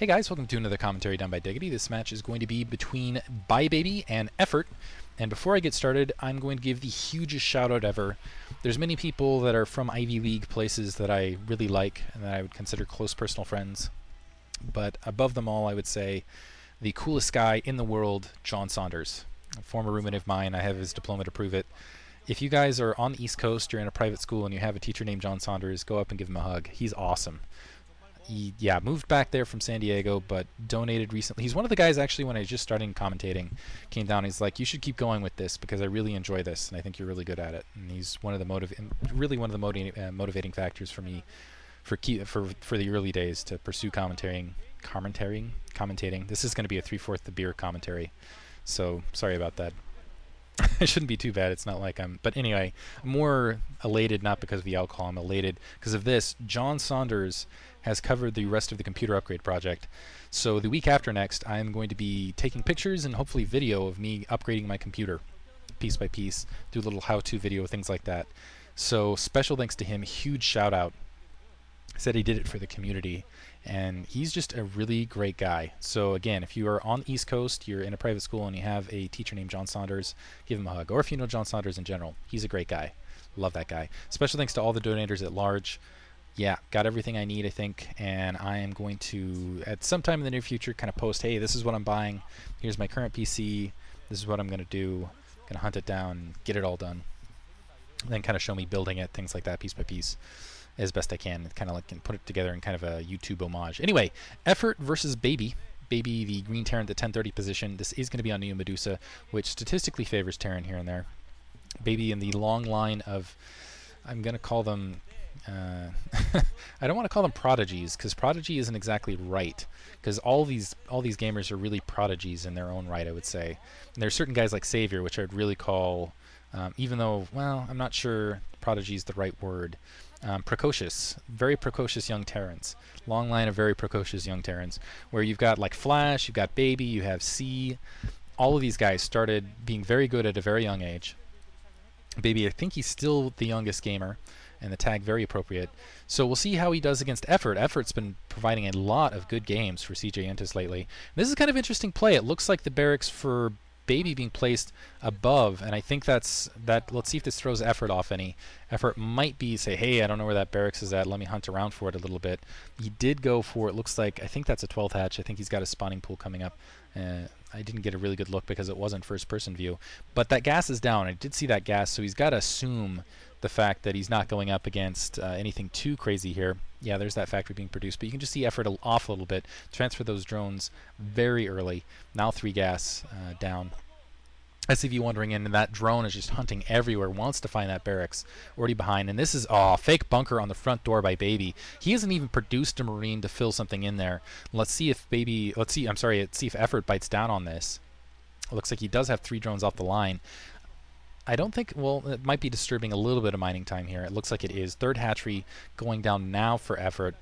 Hey guys, welcome to another commentary done by Diggity. This match is going to be between Baby and Effort. And before I get started, I'm going to give the hugest shout out ever. There's many people that are from Ivy League places that I really like and that I would consider close personal friends. But above them all, I would say the coolest guy in the world, John Saunders. A former roommate of mine, I have his diploma to prove it. If you guys are on the East Coast, you're in a private school and you have a teacher named John Saunders, go up and give him a hug. He's awesome. He moved back there from San Diego, but donated recently. He's one of the guys, actually, when I just started commentating, came down. He's like, you should keep going with this because I really enjoy this, and I think you're really good at it. And he's one of the motivating factors for me for the early days to pursue commentating. This is going to be a 3/4 the beer commentary, so sorry about that. It shouldn't be too bad. It's not like I'm... But anyway, I'm more elated, not because of the alcohol. I'm elated because of this. John Saunders has covered the rest of the computer upgrade project. So the week after next, I'm going to be taking pictures and hopefully video of me upgrading my computer piece by piece, do a little how-to video, things like that. So special thanks to him. Huge shout out. Said he did it for the community, and he's just a really great guy. So again, if you are on the East Coast, you're in a private school and you have a teacher named John Saunders, give him a hug. Or if you know John Saunders in general, he's a great guy. Love that guy. Special thanks to all the donators at large. Yeah, got everything I need, I think, and I am going to, at some time in the near future, kind of post, hey, this is what I'm buying, here's my current PC, this is what I'm going to do, going to hunt it down, get it all done, and then kind of show me building it, things like that, piece by piece, as best I can, kind of like can put it together in kind of a YouTube homage. Anyway, Effort versus Baby, the green Terran at the 1030 position. This is going to be on Neo Medusa, which statistically favors Terran here and there. Baby in the long line of, I'm going to call them, I don't want to call them prodigies, because prodigy isn't exactly right, because all these gamers are really prodigies in their own right, I would say. And there's certain guys like Savior, which I would really call, even though, well, I'm not sure prodigy is the right word, precocious, very precocious young Terrans. Long line of very precocious young Terrans, where you've got like Flash, you've got Baby, you have C. All of these guys started being very good at a very young age. Baby, I think he's still the youngest gamer, and the tag very appropriate. So we'll see how he does against Effort. Effort's been providing a lot of good games for CJ Entus lately. This is kind of interesting play. It looks like the barracks for Baby being placed above, and I think that's that. Let's see if this throws Effort off any. Effort might be say, hey, I don't know where that barracks is at, let me hunt around for it a little bit. He did go for, it looks like, I think that's a 12th hatch. I think he's got a spawning pool coming up. I didn't get a really good look because it wasn't first person view, but that gas is down. I did see that gas, so he's got to assume the fact that he's not going up against anything too crazy here. Yeah, there's that factory being produced, but you can just see Effort off a little bit, transfer those drones very early. Now 3 gas down. SCV wandering in, and that drone is just hunting everywhere, wants to find that barracks already behind. And this is fake bunker on the front door by Baby. He hasn't even produced a Marine to fill something in there. Let's see if Effort bites down on this. It looks like he does have 3 drones off the line. I don't think, well, it might be disturbing a little bit of mining time here. It looks like it is. 3rd hatchery going down now for Effort.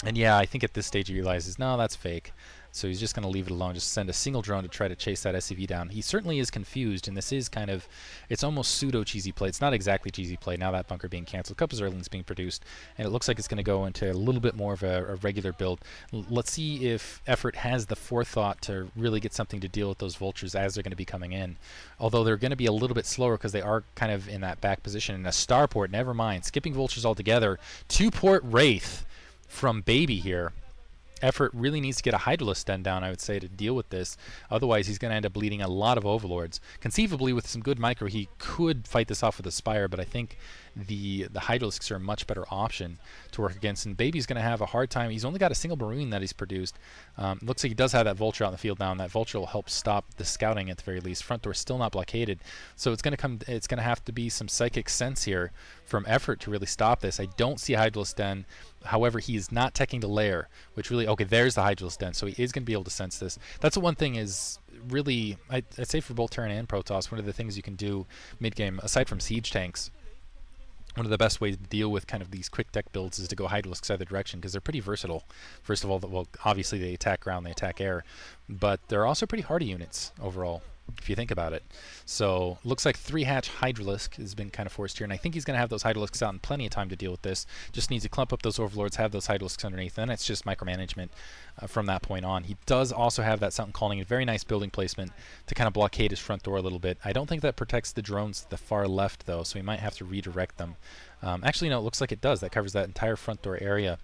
And yeah, I think at this stage he realizes, no, that's fake. So he's just going to leave it alone, just send a single drone to try to chase that SCV down. He certainly is confused, and this is kind of, it's almost pseudo-cheesy play. It's not exactly cheesy play, now that bunker being canceled. A couple of Zerglings being produced, and it looks like it's going to go into a little bit more of a regular build. Let's see if Effort has the forethought to really get something to deal with those vultures as they're going to be coming in. Although they're going to be a little bit slower because they are kind of in that back position. And a starport, never mind, skipping vultures altogether. 2-port Wraith from Baby here. Effort really needs to get a Hydralisk Den down, I would say, to deal with this. Otherwise, he's going to end up bleeding a lot of Overlords. Conceivably, with some good micro, he could fight this off with a Spire, but I think the Hydralisks are a much better option to work against. And Baby's going to have a hard time. He's only got a single Marine that he's produced. Looks like he does have that Vulture out in the field now, and that Vulture will help stop the scouting at the very least. Front door still not blockaded, so it's going to have to be some psychic sense here from Effort to really stop this. I don't see a Hydralisk Den. However, he is not teching the lair, which really, okay, there's the Hydralisk Den, so he is going to be able to sense this. That's the one thing is really, I'd say for both Terran and Protoss, one of the things you can do mid-game, aside from siege tanks, one of the best ways to deal with kind of these quick tech builds is to go Hydralisks either direction, because they're pretty versatile. First of all, well, obviously they attack ground, they attack air, but they're also pretty hardy units overall. if you think about it. So looks like 3-hatch Hydralisk has been kind of forced here, and I think he's going to have those Hydralisks out in plenty of time to deal with this. Just needs to clump up those Overlords, have those Hydralisks underneath, and it's just micromanagement from that point on. He does also have that Something Calling, a very nice building placement to kind of blockade his front door a little bit. I don't think that protects the drones to the far left, though, so he might have to redirect them. Actually, no, it looks like it does. That covers that entire front door area.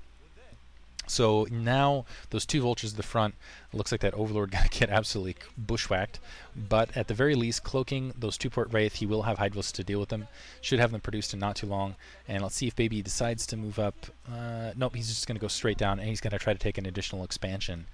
So now those 2 vultures at the front, it looks like that Overlord going to get absolutely bushwhacked. But at the very least, cloaking those 2-port Wraith, he will have Hydralisks to deal with them. Should have them produced in not too long. And let's see if Baby decides to move up. Nope, he's just going to go straight down, and he's going to try to take an additional expansion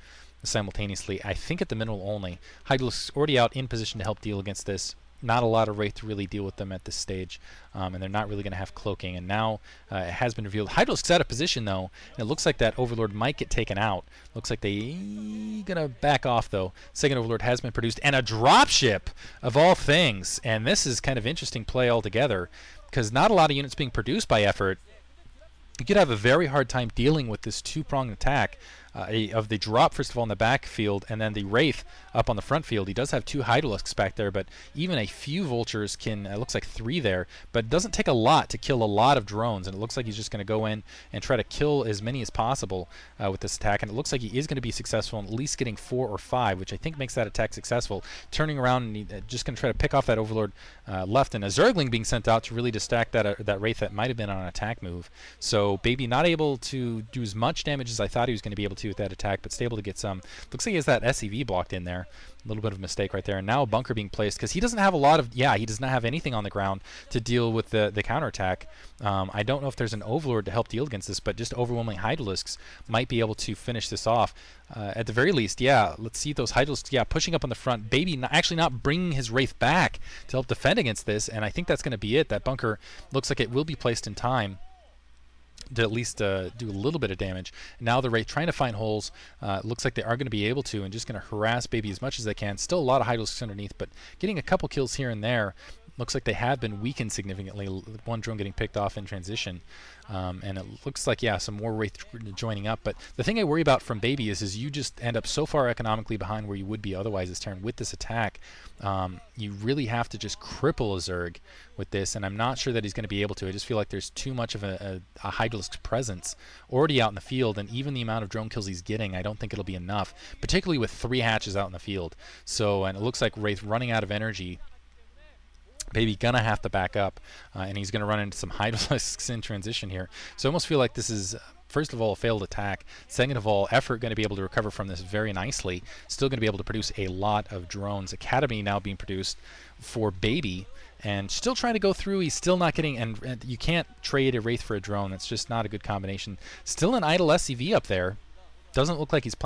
simultaneously. I think at the middle only. Hydralisk's already out in position to help deal against this. Not a lot of Wraith to really deal with them at this stage, and they're not really going to have cloaking. And now it has been revealed. Hydralisk's out of position, though, and it looks like that Overlord might get taken out. Looks like they're going to back off, though. Second Overlord has been produced, and a dropship, of all things. And this is kind of interesting play altogether, because not a lot of units being produced by Effort. You could have a very hard time dealing with this 2-pronged attack of the drop, first of all, in the backfield, and then the Wraith up on the front field. He does have 2 Hydralisks back there, but even a few Vultures can, it looks like 3 there, but it doesn't take a lot to kill a lot of drones, and it looks like he's just going to go in and try to kill as many as possible with this attack, and it looks like he is going to be successful in at least getting 4 or 5, which I think makes that attack successful. Turning around and just going to try to pick off that Overlord left, and a Zergling being sent out to really distract that Wraith that might have been on an attack move. So Baby not able to do as much damage as I thought he was going to be able to with that attack, but stable to get some. Looks like he has that SCV blocked in there. A little bit of a mistake right there. And now a bunker being placed because he doesn't have a lot of, he does not have anything on the ground to deal with the counterattack. I don't know if there's an Overlord to help deal against this, but just overwhelming Hydralisks might be able to finish this off. At the very least, let's see those Hydralisks, pushing up on the front. Baby actually not bringing his Wraith back to help defend against this, and I think that's going to be it. That bunker looks like it will be placed in time to at least do a little bit of damage. Now the Wraith trying to find holes. Looks like they are going to be able to, and just going to harass Baby as much as they can. Still a lot of Hydralisks underneath, but getting a couple kills here and there. Looks like they have been weakened significantly. One drone getting picked off in transition. And it looks like, some more Wraith joining up. But the thing I worry about from Baby is you just end up so far economically behind where you would be otherwise this turn. With this attack, you really have to just cripple a Zerg with this, and I'm not sure that he's going to be able to. I just feel like there's too much of a Hydralisk presence already out in the field, and even the amount of drone kills he's getting, I don't think it'll be enough, particularly with 3 hatches out in the field. So, and it looks like Wraith running out of energy. Baby gonna have to back up, and he's gonna run into some Hydralisks in transition here. So I almost feel like this is, first of all, a failed attack. Second of all, Effort going to be able to recover from this very nicely. Still going to be able to produce a lot of drones. Academy now being produced for Baby, and still trying to go through. He's still not getting, and you can't trade a Wraith for a drone. That's just not a good combination. Still an idle SCV up there. Doesn't look like he's